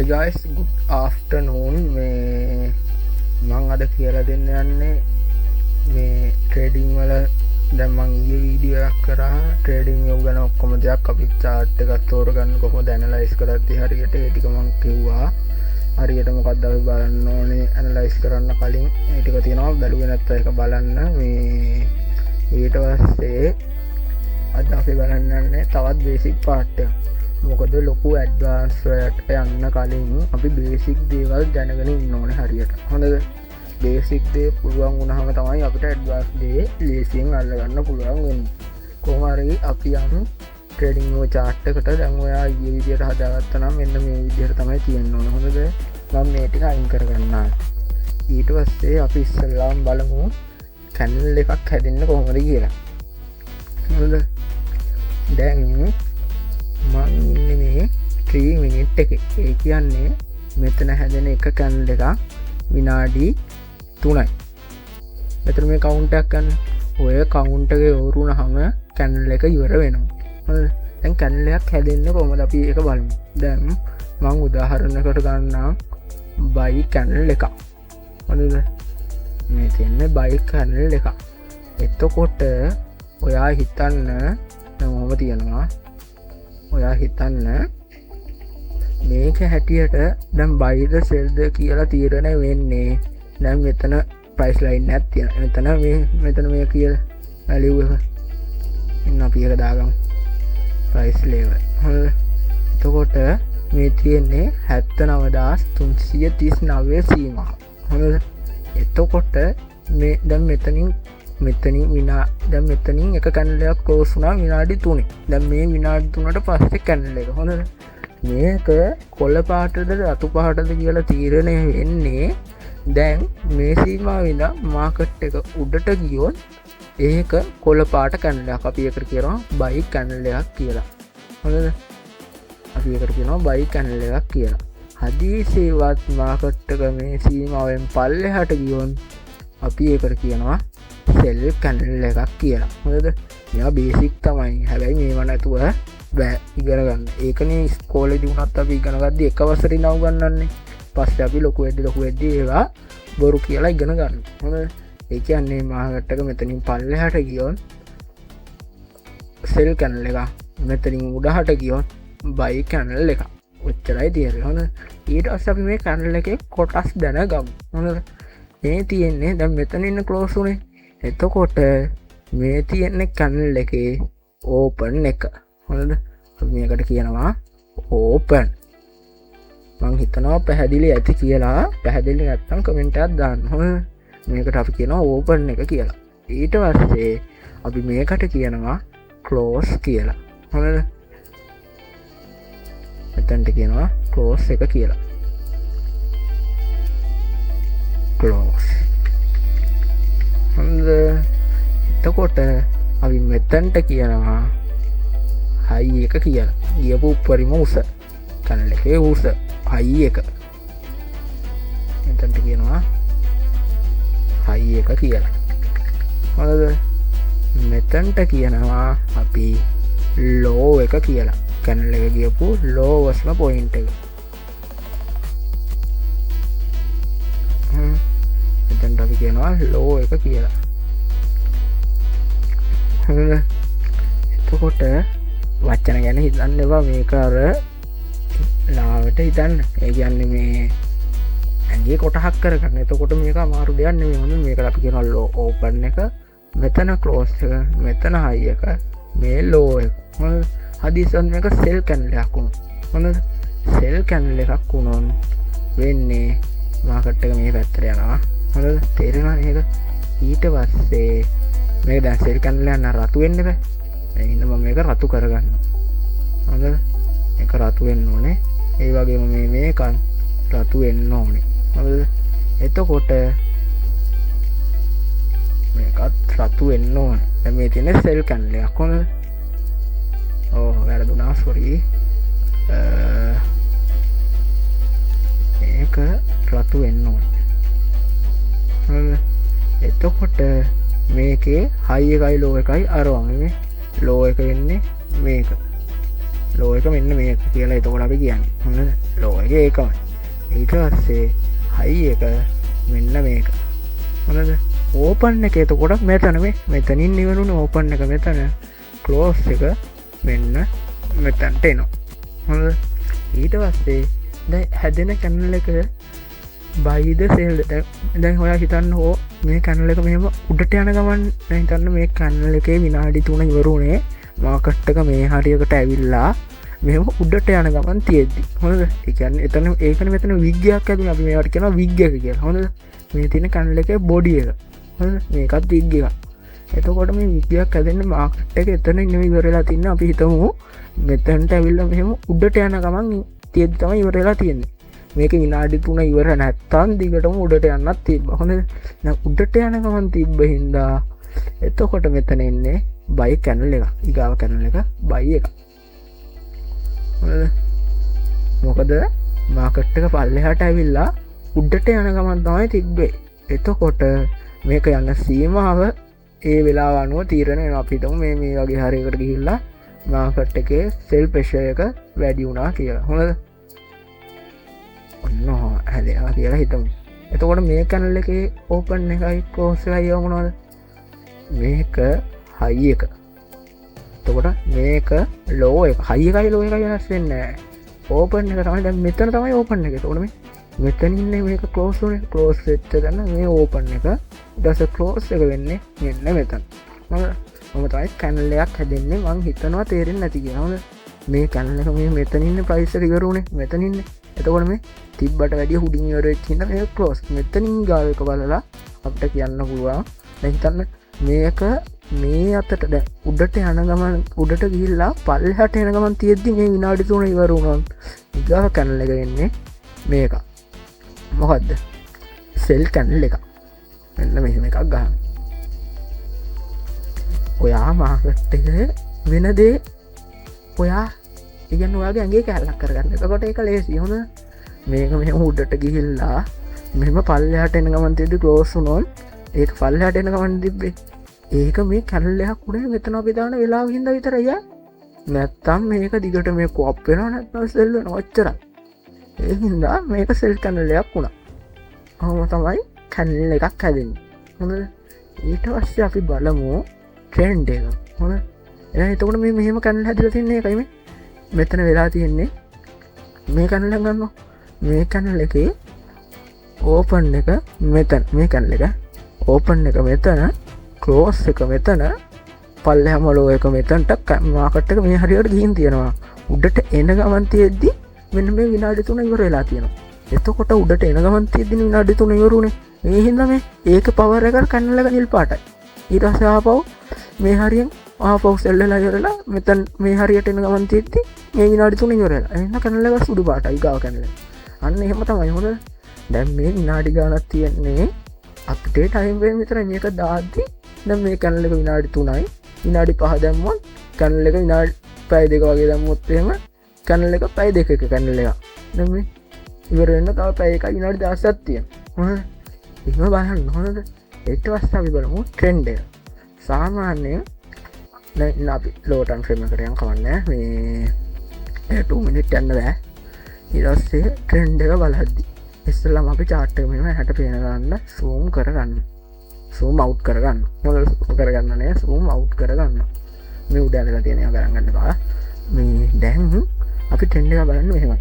Hi guys, good afternoon. මේ මම අද කියලා දෙන්න යන්නේ මේ ට්‍රේඩින් වල දැන් මම ඊයේ වීඩියෝ එකක් කරා ට්‍රේඩින් එක ගැන ඔක්කොම දෙයක් අපි chart එකක් තෝරගන්න කොහොමද ඇනලයිස් කරද්දි හරියට ඒ ටික මම කිව්වා. හරියට මොකක්ද අපි බලන්න ඕනේ ඇනලයිස් කරන්න කලින් ඒ ටික තියෙනවා බැලුවේ නැත්නම් ඒක බලන්න. මේ ඊට පස්සේ අද අපි බලන්න යන්නේ තවත් බේසික් පාර්ට් එකක්. මොකද ලොකු ඇඩ්වාන්ස්ට යන්න කලින් අපි බේසික් දේවල් දැනගෙන ඉන්න ඕනේ හරියට. හොඳද? බේසික් දේ පුළුවන් වුණාම තමයි අපිට ඇඩ්වාන්ස් දේ ලේසියෙන් අල්ලගන්න පුළුවන් වෙන්නේ. කොහොම හරි අපි යමු ට්‍රේඩින් එක chart එකට. දැන් ඔයා ඊයේ විදියට හදාගත්තා නම් මෙන්න මේ විදියට තමයි තියෙන්න ඕනේ. හොඳද? මම මේ ටික අයින් කරගන්නවා. ඊට පස්සේ අපි ඉස්සෙල්ලාම බලමු channel එකක් හැදෙන්න කොහොමද කියලා. හොඳද? දැන් මං ඉන්නේ මේ 3 මිනිට් එකේ. ඒ කියන්නේ මෙතන හැදෙන එක කැනල් එක විනාඩි 3යි. මෙතන මේ කවුන්ට් එකක් ගන්න. ඔය කවුන්ට් එකේ වරුණාම කැනල් එක ඉවර වෙනවා. හරිද? දැන් කැනල් එකක් හැදෙන්නේ කොහොමද අපි ඒක බලමු. දැන් මං උදාහරණයකට ගන්නම් buy කැනල් එකක්. හරිද? මේ තියෙන්නේ buy කැනල් එකක්. එතකොට ඔයා හිතන්න දැන් ඔහොම තියෙනවා. ඔයා හිතන්න මේක හැටියට දැන් බයිද සෙල්ද කියලා තීරණය වෙන්නේ දැන් මෙතන ප්‍රයිස් ලයින් එකක් තියෙනවා. මෙතන මේ කියලා වැලියු එක ඉන්න අපි එක දාගමු ප්‍රයිස් ලෙවල්. හරිද? එතකොට මේ තියෙන්නේ 79339 සීමාව. හරිද? එතකොට මේ දැන් මෙතනින් දැන් මෙතනින් එක කැනල් එකක් ක්ලෝස් වුණා විනාඩි 3. දැන් මේ විනාඩි 3ට පස්සේ කැනල් එක. හොඳද? මේක කොළ පාටද රතු පාටද කියලා තීරණය වෙන්නේ දැන් මේ සීමාව ඉඳන් මාකට් එක උඩට ගියොත් ඒක කොළ පාට කැනල් එකක්. අපි ඒකට කියනවා buy කැනල් එකක් කියලා. හොඳද? අපි ඒකට කියනවා buy කැනල් එකක් කියලා. හදිසියවත් මාකට් එක මේ සීමාවෙන් පල්ලෙහාට ගියොත් අපි ඒකට කියනවා සෙල් කැනල් එකක් කියලා. හොඳද? මේවා බේසික් තමයි. හැබැයි මේවා නැතුව බෑ ඉගෙන ගන්න. ඒකනේ ඉස්කෝලේදී වුණත් අපි ඉගෙන ගද්දි එක වසරේ නව ගන්නන්නේ. පස්සේ අපි ලොකු වෙද්දි ඒවා බොරු කියලා ඉගෙන ගන්න. හොඳද? ඒ කියන්නේ මාකට් එක මෙතනින් පල්ලෙහාට ගියොත් සෙල් කැනල් එක, මෙතනින් උඩහට ගියොත් බයි කැනල් එක. ඔච්චරයි තියෙන්නේ. හොඳද? ඊට පස්සේ අපි මේ කැනල් එකේ කොටස් දැනගමු. හොඳද? මේ තියෙන්නේ දැන් මෙතන ඉන්න ක්ලෝස් උනේ. එතකොට මේ තියෙන්නේ කැනල් එකේ ඕපන් එක. හොඳද? අපි මේකට කියනවා ඕපන්. මං හිතනවා පැහැදිලි ඇති කියලා. පැහැදිලි නැත්නම් කමෙන්ට් එකක් දාන්න. හොඳද? මේකට අපි කියනවා ඕපන් එක කියලා. ඊට පස්සේ අපි මේකට කියනවා ක්ලෝස් කියලා. හොඳද? මෙතනට කියනවා ක්ලෝස් එක කියලා. ක්ලෝස්. හොඳ. එතකොට අපි මෙතන්ට කියනවා හයි එක කියලා. ගියපු උපරිම උස කැනල් එකේ උස හයි එක. මෙතන්ට කියනවා හයි එක කියලා. හොඳද? මෙතන්ට කියනවා අපි ලෝ එක කියලා. කැනල් එක ගියපු ලෝවස්ම පොයින්ට් එක. මෙතන්ට අපි කියනවා ලෝ එක කියලා. එතකොට වචන ගැන හිතන්න එපා. මේක අර ලාවට හිතන්න. ඒ කියන්නේ මේ ඇඟේ කොටහක් කරගන්න. එතකොට මේක අමාරු දෙයක් නෙමෙයි. හොඳ මේකට අපි කියනවා ලෝ ඕපන් එක, මෙතන ක්ලෝස් එක, මෙතන හයි එක, මේ ලෝ එක. හොඳ හදිසියෙන් මේක සෙල් කැනල් එකක් වුණා. හොඳද? සෙල් කැනල් එකක් වුණොත් වෙන්නේ මාකට් එක මේ පැත්තට යනවා. හොඳද? තේරෙනවද මේක? ඊට පස්සේ මේක දැන් සෙල් කැනල් එක රතු වෙන්න බෑ. එහෙනම් මම මේක රතු කරගන්නවා. හොඳද? මේක රතු වෙන්න ඕනේ. ඒ වගේම මේකත් රතු වෙන්න ඕනේ. හොඳද? එතකොට මේකත් රතු වෙන්න ඕනේ. දැන් මේ තියෙන සෙල් කැනල් එකක්. හොඳද? වැරදුනා සොරි. මේක රතු වෙන්න ඕනේ. හොඳද? එතකොට මේකේ හයි එකයි ලෝ එකයි අරවම මේ ලෝ එක වෙන්නේ මේක. ලෝ එක මෙන්න මේක කියලා එතකොට අපි කියන්නේ හොඳ ලෝ එක ඒකම ඊට පස්සේ හයි එක මෙන්න මේක හොඳද ඕපන් එක එතකොට මෙතන මේ මෙතනින් ඉවරුනේ ඕපන් එක මෙතන ක්ලෝස් එක මෙන්න මෙතනට එනවා හොඳද ඊට පස්සේ දැන් හැදෙන කැනල් එක බයිද සෙල් දැන් හොයා හිතන්න හෝ මේ කැනල් එක මෙහෙම උඩට යන ගමන් දැන් හිතන්න මේ කැනල් එකේ විනාඩි 3 ඉවරුනේ මාකට් එක මේ හරියකට ඇවිල්ලා මෙහෙම උඩට යන ගමන් තියෙද්දි හොඳද ඒ කියන්නේ එතන ඒකනේ මෙතන විග්ගයක් ඇතුළේ අපි මේවට කියනවා විග් එක කියලා හොඳද මේ තියෙන කැනල් එකේ බොඩි එක හොඳද මේකත් විග් එකක් එතකොට මේ විග්ගයක් හැදෙන්නේ මාකට් එක එතන නෙමෙයි ඉවර වෙලා තින්නේ අපි හිතමු මෙතනට ඇවිල්ලා මෙහෙම උඩට යන ගමන් තියෙද්දි තමයි ඉවර වෙලා තියෙන්නේ මේක විනාඩි 3 ඉවර නැත්තම් දිගටම උඩට යන්නත් තිබ්බා හොඳද දැන් උඩට යන ගමන් තිබ්බ හින්දා එතකොට මෙතන එන්නේ බයි කැනල් එක ඊගාව කැනල් එක බයි එක මොකද මාකට් එක පල්ලෙහාට ඇවිල්ලා උඩට යන ගමන් තමයි තිබ්බේ එතකොට මේක යන සීමාව ඒ වෙලාව අනුව තීරණය වෙනවා අපි හිතමු මේ වගේ හරියකට ගිහිල්ලා මාකට් එකේ සෙල් ප්‍රෙෂර් එක වැඩි වුණා කියලා හොඳද ඔන්න හැදෙනවා කියලා හිතමු එතකොට මේ කැනල් එකේ ඕපන් එකයි ක්ලෝස් එකයි මොනවද මේක හයි එක එතකොට මේක ලෝ එක හයි එකයි ලෝ එකයි වෙනස් වෙන්නේ නැහැ ඕපන් එක තමයි දැන් මෙතන තමයි ඕපන් එක එතකොට මේ මෙතන ඉන්නේ මේක ක්ලෝස් උනේ ක්ලෝස් වෙච්ච දැන් මේ ඕපන් එක ඊට පස්සේ ක්ලෝස් එක වෙන්නේ මෙන්න මෙතන මම තමයි කැනල් එකක් හැදෙන්නේ මං හිතනවා තේරෙන්නේ නැති කියලා හොඳ මේ කැනල් එක මේ මෙතන ඉන්නේ ප්‍රයිස් එක ඉවර උනේ මෙතන ඉන්නේ එතකොට මේ තිබ්බට වැඩිය හුඩින් ඉවර වෙච්ච හින්දා මේක ක්ලෝස් මෙතනින් ගාව එක බලලා අපිට කියන්න පුළුවන් දැන් හිතන්න මේක මේ අතට දැන් උඩට යන ගමන් උඩට ගිහිල්ලා පල්ලෙහාට එන ගමන් තියෙද්දි මේ විනාඩි 3 ඉවර වුණා. ඊගා කැනල් එක එන්නේ මේක. මොකද්ද? සෙල් කැනල් එක. මෙන්න මෙහෙම එකක් ගන්න. ඔයා මාකට් එකේ වෙන දේ ඔයා ඉගෙන ඔයාගේ ඇඟේ කැලක් කරගන්න. එතකොට ඒක ලේසි. හොඳ මේක මෙහෙම උඩට ගිහිල්ලා මෙහෙම පල්ලෙහාට එන ගමන් තියෙද්දි ක්ලෝස් වුණොත් ඒක පල්ලෙහාට එන ගමන් තිබ්බේ ඒක මේ කැනල් එකක් උඩ මෙතන අපි දාන වෙලාව හින්දා විතරයි නැත්තම් මේක දිගට මේ කොප් වෙනවා නැත්නම් සෙල් වෙනවා ඔච්චරයි ඒ හින්දා මේක සෙල් කැනල් එකක් වුණා ඔහොම තමයි කැනල් එකක් හැදෙන්නේ හොඳද ඊට පස්සේ අපි බලමු ට්‍රෙන්ඩ් එක හොඳ එහෙනම් එතකොට මේ මෙහෙම කැනල් හැදලා තින්නේ ඒකයි මේ මෙතන වෙලා තියෙන්නේ මේ කැනල් එක ගන්නවා මේ කැනල් එකේ ඕපන් එක මෙතන මේ කැනල් එක ඕපන් එක මෙතන ක්ලෝස් එක මෙතන පල්ලෙහාම ලෝ එක මෙතනට මාකට් එක මේ හරියට ගිහින් තියෙනවා උඩට එන ගමන් තියෙද්දි මෙන්න මේ විනාඩි 3 ඉවර වෙලා තියෙනවා එතකොට උඩට එන ගමන් තියෙද්දි විනාඩි 3 ඉවරුනේ මේ හින්දා මේ ඒක පවර් එක කැනල් එක නිල් පාටයි ඊට පස්සේ ආපහු මේ හරියෙන් ආපහු සෙල් වෙලා ඉවරලා මෙතන මේ හරියට එන ගමන් තියෙද්දි මේ විනාඩි 3 ඉවර වෙලා එහෙනම් කැනල් එක සුදු පාටයි ගාව කැනල් එක අන්න එහෙම තමයි හොඳ දැන් මේ විනාඩි ගානක් තියෙන්නේ අපිට ටයිම් ෆ්‍රේම් විතරයි මේක දාද්දි දැන් මේ කැනල් එක විනාඩි 3යි විනාඩි 5 දැම්මොත් කැනල් එක විනාඩි පැය 2 වගේ දැම්මොත් එහෙම කැනල් එක පැය 2ක කැනල් එක දැන් මේ ඉවර වෙන්න තව පැය 1යි විනාඩි 16ක් තියෙනවා හොඳද එහෙම බලන්න හොඳද ඊට පස්සේ අපි බලමු ට්‍රෙන්ඩ් එක සාමාන්‍යයෙන් දැන් අපි ලෝ ටයිම් ෆ්‍රේම් එකට යන්න කවන්නේ මේ 2 මිනිත් යන්න බෑ ඊට පස්සේ ට්‍රෙන්ඩ් එක බලද්දි ඉස්සෙල්ලාම අපි chart එක මෙහෙම හැට පේන ගන්න zoom කරගන්න zoom out කරගන්න මොකද කරගන්න නේ zoom out කරගන්න මේ උඩ ඇදලා තියෙන ඒවා ගණන් ගන්න බා මේ දැන් අපි ට්‍රෙන්ඩ් එක බලන්න මෙහෙම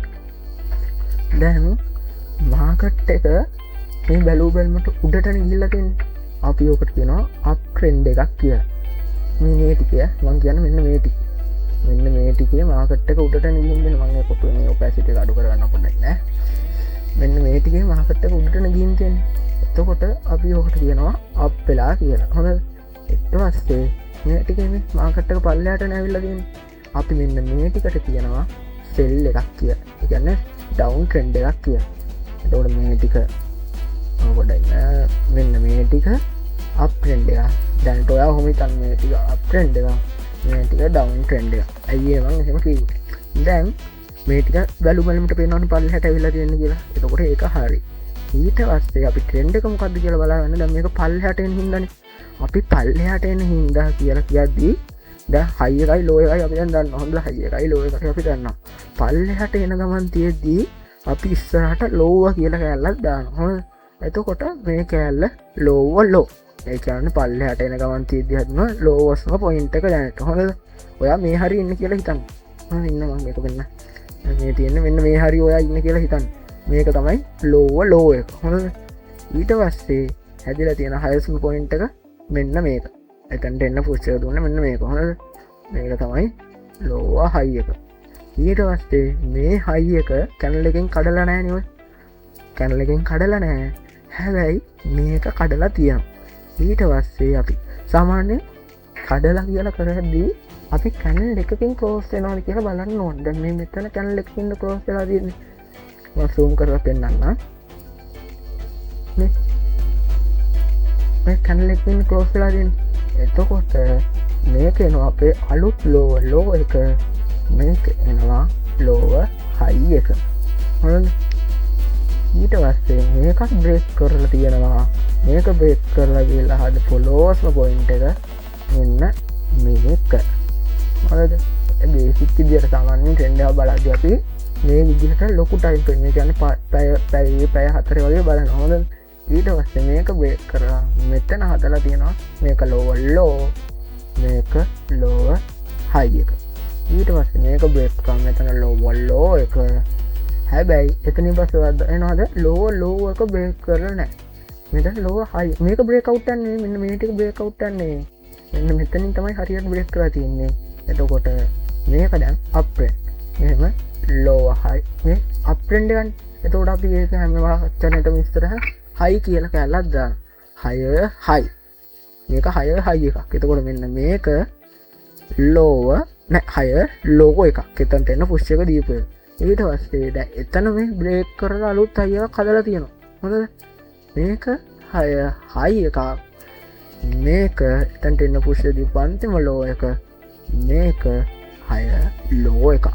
දැන් මාකට් එක මේ බැලුව බැලමට උඩටනේ ගිහිල්ලා තියෙන්නේ අපි ඔකට කියනවා අප් ට්‍රෙන්ඩ් එකක් කියලා මේ ටිකේ මම කියන්නේ මෙන්න මේ ටික මෙන්න මේ ටිකේ මාකට් එක උඩටනේ ගිහින් දෙන මම ඒක මේ ඔපැසිටි එක අඩු කරගන්න පොඩ්ඩක් නෑ මෙන්න මේ ටිකේ මාකට් එක උඩටනේ ගිහින් තියෙන්නේ එතකොට අපි ඔකට කියනවා අප් වෙලා කියලා හොඳ ඊට පස්සේ මේ ටිකේ මේ මාකට් එක පල්ලෙහාට නැවිලා තියෙන්නේ අපි මෙන්න මේ ටිකට කියනවා සෙල් එකක් කියලා ඒ කියන්නේ ඩවුන් ට්‍රෙන්ඩ් එකක් කියලා එතකොට මේ ටික පොඩ්ඩක් මෙන්න මේ ටික අප් ට්‍රෙන්ඩ් එක දැන් ඔයා ඔහොම හිතන්න මේ ටික අප් ට්‍රෙන්ඩ් එක මේ ටික ඩවුන් ට්‍රෙන්ඩ් එක ඇයි ඒ මම එහෙම කිව්වේ දැන් මේ ටික බැලු බලමුට පේනවනේ පල්ලෙහාට ඇවිල්ලා තියෙන්නේ කියලා එතකොට ඒක හරි ඊට පස්සේ අපි ට්‍රෙන්ඩ් එක මොකද්ද කියලා බලන්න දැන් මේක පල්ලෙහාට එන හින්දානේ අපි පල්ලෙහාට එන හින්දා කියලා කියද්දී දැන් හයි එකයි ලෝ එකයි අපි දැන් දන්නවා. හොඳට හයි එකයි ලෝ එකයි අපි දන්නවා. පල්ලෙහාට එන ගමන් තියෙද්දී අපි ඉස්සරහට ලෝව කියලා කෑල්ලක් දානවා. හොඳද? එතකොට මේ කෑල්ල ලෝව ලෝ. ඒ කියන්නේ පල්ලෙහාට එන ගමන් තියෙද්දී හදන ලෝවස්ම පොයින්ට් එක දැනට. හොඳද? ඔයා මේ හරිය ඉන්න කියලා හිතන්න. හොඳ ඉන්න මම මේක වෙන්න. මේ තියෙන්නේ මෙන්න මේ හරිය ඔයා ඉන්න කියලා හිතන්න. මේක තමයි ලෝව ලෝ එක. හොඳද? ඊට පස්සේ හැදිලා තියෙන highest point එක මෙන්න මේක. එතනට එන්න පුෂ් එක දුන්න මෙන්න මේක. හොඳද? මේක තමයි lower high එක. ඊට පස්සේ මේ high එක channel එකෙන් කඩලා නැහැ නේ ඔය. channel එකෙන් කඩලා නැහැ. හැබැයි මේක කඩලා තියෙනවා. ඊට පස්සේ අපි සාමාන්‍යයෙන් කඩලා කියලා කරද්දී අපි channel එකකින් close වෙනවද කියලා බලන්න ඕනේ. දැන් මේ මෙතන channel එකකින් close වෙලා තියෙන්නේ. මම zoom කරලා පෙන්නන්නම්. මේ channel එකකින් close වෙලා තියෙන්නේ. එතකොට මේක එනවා අපේ අලුත් ලෝ එක. මේක එනවා lower high එක. හරිද? ඊට පස්සේ මේකත් බ්‍රේක් කරලා තියෙනවා. මේක බ්‍රේක් කරලා ගිහලා හදපු lowest point එක මෙන්න මේක. හරිද? බේසික් විදියට සාමාන්‍යයෙන් ට්‍රෙන්ඩ් එක බලද්දී අපි මේ විදිහට ලොකු ටයිම් ෆ්‍රේම් එක කියන්නේ පැය 4 වගේ බලනවා. හොඳද? ඊට පස්සේ මේක බ්‍රේක් කරලා මෙතන හදලා තියෙනවා මේක lower low, මේක lower high එක. ඊට පස්සේ මේක බ්‍රේක් කරලා මෙතන lower low එක. හැබැයි එතනින් පස්සේ එනවාද lower low එක බ්‍රේක් කරලා නැහැ. මෙතන lower high මේක බ්‍රේක් අවුට් යන්නේ මෙන්න මේ ටික බ්‍රේක් අවුට් යන්නේ. මෙන්න මෙතනින් තමයි හරියට බ්‍රේක් කරලා තියෙන්නේ. එතකොට මේක දැන් up trend. මෙහෙම lower high මේ up trend ගන්න. එතකොට අපි ඒක හැම වචනෙටම ඉස්සරහ high කියලා කැලක් දාන්න. higher high. මේක higher high එකක්. එතකොට මෙන්න මේක lower නෑ higher low එකක්. එතනට එන push එක දීපු එක. ඊට පස්සේ දැන් එතන මේ බ්‍රේක් කරලා අලුත් high එකක් හදලා තියෙනවා. හොඳද? මේක higher high එකක්. මේක එතනට එන push එක දීපු අන්තිම low එක. මේක higher low එකක්.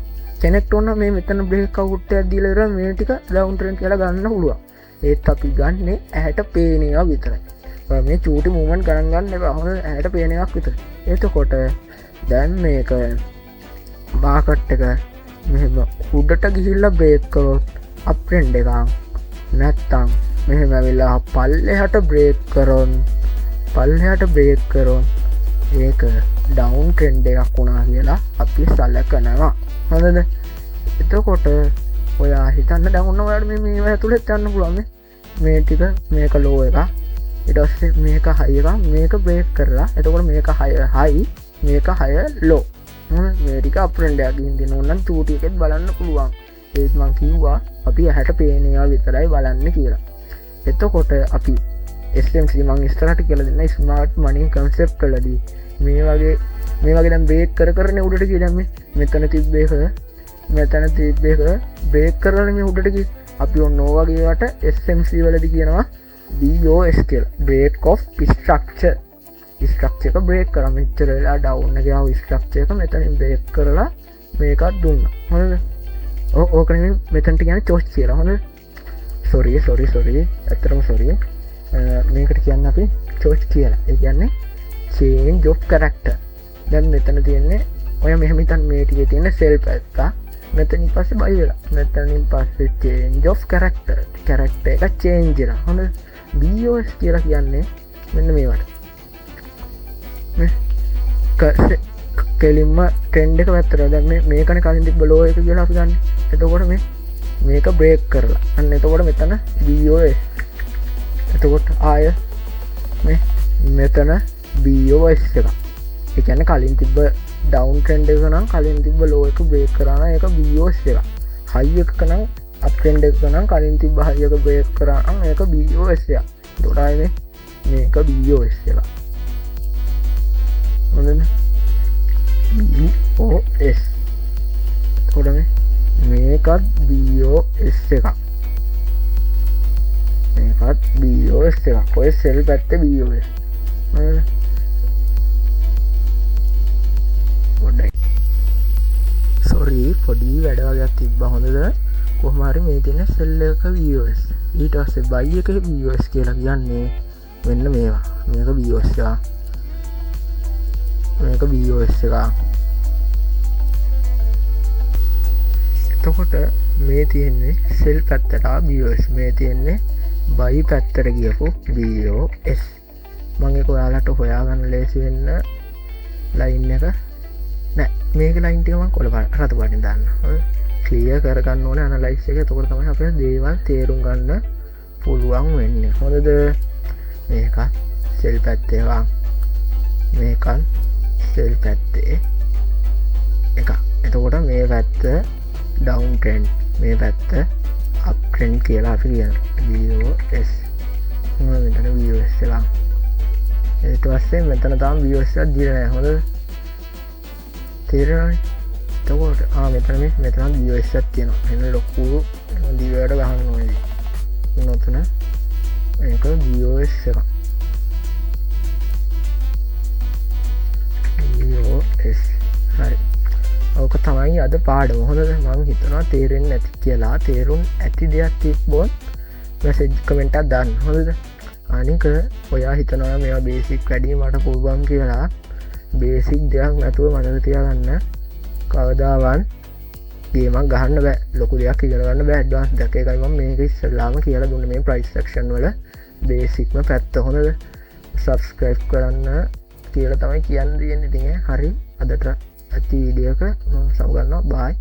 කෙනෙක්ට ඕන මේ මෙතන බ්‍රේක් අවුට් එකක් දීලා ඉවර මේ ටික ඩවුන් ට්‍රෙන්ඩ් කියලා ගන්න පුළුවන්. ඒත් අපි ගන්න ඇහැට පේන ඒවා විතරයි. මේ චූටි මූවමන්ට් ගණන් ගන්න එපා. හොඳ ඇහැට පේන එකක් විතරයි. එතකොට දැන් මේක මාකට් එක මෙහෙම උඩට ගිහිල්ලා බ්‍රේක් කරොත් අප් ට්‍රෙන්ඩ් එකක් නැත්තම් මෙහෙම ඇවිල්ලා පල්ලෙහාට බ්‍රේක් කරොත් ඒක ඩවුන් ට්‍රෙන්ඩ් එකක් වුණා කියලා අපි සලකනවා. හොඳද? එතකොට ඔයා හිතන්න දැන් ඔන්න ඔයාලට මේ ඇතුළෙත් යන්න පුළුවන් මේ ටික මේක ලෝ එක ඊට පස්සේ මේක හයි එක මේක බ්‍රේක් කරලා එතකොට මේක හයි මේක හය ලෝ මේ ටික අප් ට්‍රෙන්ඩ් එකක් ගිහින් දෙන ඕනනම් චූටි එකෙත් බලන්න පුළුවන්. ඒත් මං කිව්වා අපි ඇහැට පේන ඒවා විතරයි බලන්න කියලා. එතකොට අපි SMC මං ඉස්සරහට කියලා දෙන්න ස්මාර්ට් මනි කන්සෙප්ට් වලදී මේ වගේ දැන් බ්‍රේක් කරනේ උඩට ගිය දැන් මෙතන තිබ්බේක බ්‍රේක් කරලා මේ උඩට ගිය අපි ඔන්න ඕ වගේ වට SMC වලදී කියනවා BOS කියලා break of structure එක බ්‍රේක් කරා මෙච්චර වෙලා ඩවුන් එක ආව ස්ට්‍රක්චර් එක මෙතනින් බ්‍රේක් කරලා මේකත් දුන්නා. හොඳද? ඕක නෙමෙයි මෙතනට කියන්නේ චොස් කියලා. හොඳද? sorry ඇත්තටම sorry මේකට කියන්නේ අපි චොස් කියලා. ඒ කියන්නේ change of character. දැන් මෙතන තියෙන්නේ ඔය මෙහෙම හිතන්න මේ ටිකේ තියෙන self එක මෙතනින් පස්සේ බයි වෙලා මෙතනින් පස්සේ change of character එක change වෙනවා. හොඳද? BOS කියලා කියන්නේ මෙන්න මේවට කෙලින්ම ට්‍රෙන්ඩ් එක පැත්තට දැන් මේකනේ කලින් තිබ්බ ලෝ එක කියලා අපි ගන්න. එතකොට මේක බ්‍රේක් කරලා අන්න එතකොට මෙතන BOS. එතකොට ආය මෙතන BOS එක. ඒ කියන්නේ කලින් තිබ්බ ඩවුන් ට්‍රෙන්ඩ් එක නම් කලින් තිබ්බ ලෝ එක බ්‍රේක් කරා නම් ඒක BOS එක. හයි එකක නම් අප් ට්‍රෙන්ඩ් එකක නම් කලින් තිබ්බ හයි එක බ්‍රේක් කරා නම් ඒක BOS එක. එතකොට ආයේ මේක BOS එක. හොඳද? BOS. එතකොට මේකත් BOS එකක්. ඔය සෙල් පැත්තේ BOS. සොරි පොඩි වැඩ වගේක් තිබ්බා. හොඳද? කොහොම හරි මේ තියෙන සෙල් එක BOS. ඊට පස්සේ buy එකේ BOS කියලා කියන්නේ මෙන්න මේවා. මේක BOS එක. මේක BOS එක. එතකොට මේ තියෙන්නේ සෙල් පැත්තට BOS, මේ තියෙන්නේ බයි පැත්තට ගියපු BOS. මම ඒක ඔයාලට හොයාගන්න ලේසි වෙන්න ලයින් එක නෑ, මේක ලයින් ටික මම කොළ රතු පාටින් දාන්න. ක්ලියර් කරගන්න ඕනේ ඇනලයිස් එක. එතකොට තමයි අපිට දේවල් තේරුම් ගන්න පුළුවන් වෙන්නේ. හොඳද? මේක සෙල් පැත්තේ වා, මේකත් සෙල් පැත්තේ එක. එතකොට මේ පැත්ත ඩවුන් ට්‍රෙන්ඩ්, මේ පැත්ත අප් ට්‍රෙන්ඩ් කියලා අපි කියනවා BOS. මෙතන BOS එක. ඊට පස්සේ මෙතන තාම BOS එකක් දීලා නැහැ. හොඳද? තේරෙනවනේ. එතකොට මෙතන BOS එකක් තියෙනවා. එන්න ලොකු දිවට ගහන්න ඕනේ. මෙතන මේක BOS එක. BOS. හරි. ඕක තමයි අද පාඩම. හොඳද? මම හිතනවා තේරෙන්නේ නැති කියලා. තේරුම් ඇති දෙයක් තිබ්බොත් මැසේජ් කමෙන්ට් එකක් දාන්න. හොඳද? අනික ඔයා හිතනවා මේවා බේසික් වැඩි මට පුළුවන් කියලා. බේසික් දෙයක් නැතුව මතක තියාගන්න. කවදාවත් ගේමක් ගහන්න බෑ. ලොකු දෙයක් ඉගෙන ගන්න බෑ. ඇඩ්වාන්ස් දෙයක්. ඒකයි මම මේක ඉස්සෙල්ලාම කියලා දුන්නේ මේ ප්‍රයිස් සෙක්ෂන් වල බේසික්ම පැත්ත. හොඳද? සබ්ස්ක්‍රයිබ් කරන්න කියලා තමයි කියන්න තියෙන්නේ. ඉතින් හරි, අදට ඇති වීඩියෝ එක මම සමු ගන්නවා. බයි.